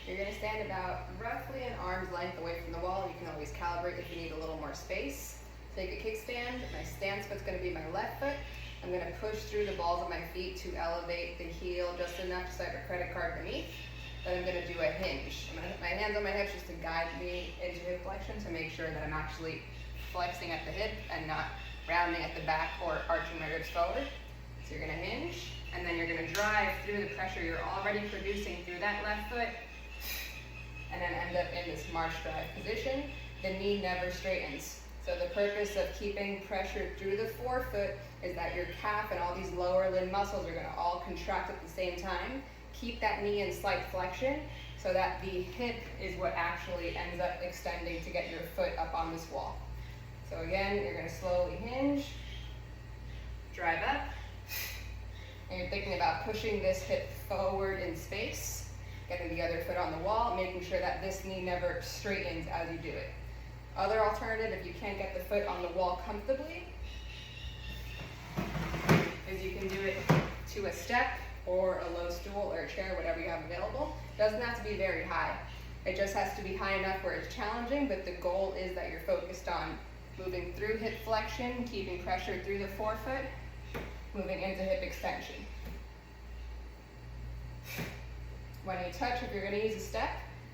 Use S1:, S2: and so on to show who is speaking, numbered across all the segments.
S1: You're going to stand about roughly an arm's length away from the wall. You can always calibrate if you need a little more space. Take a kickstand. My stance foot's going to be my left foot. I'm going to push through the balls of my feet to elevate the heel just enough so I have a credit card beneath. Then I'm going to do a hinge. I'm going to put my hands on my hips just to guide me into hip flexion to make sure that I'm actually flexing at the hip and not rounding at the back or arching my ribs forward. So you're going to hinge, and then you're going to drive through the pressure you're already producing through that left foot, and then end up in this march drive position. The knee never straightens. So the purpose of keeping pressure through the forefoot is that your calf and all these lower limb muscles are going to all contract at the same time. Keep that knee in slight flexion so that the hip is what actually ends up extending to get your foot up on this wall. So again, you're going to slowly hinge, drive up, and you're thinking about pushing this hip forward in space, getting the other foot on the wall, making sure that this knee never straightens as you do it. Other alternative, if you can't get the foot on the wall comfortably, is you can do it to a step or a low stool or a chair, whatever you have available. Doesn't have to be very high. It just has to be high enough where it's challenging, but the goal is that you're focused on moving through hip flexion, keeping pressure through the forefoot, moving into hip extension. When you touch, if you're going to use a step,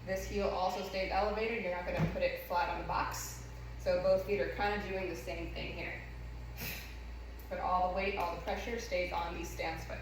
S1: this heel also stays elevated. You're not going to put it flat on the box. So both feet are kind of doing the same thing here. But all the weight, all the pressure stays on the stance foot.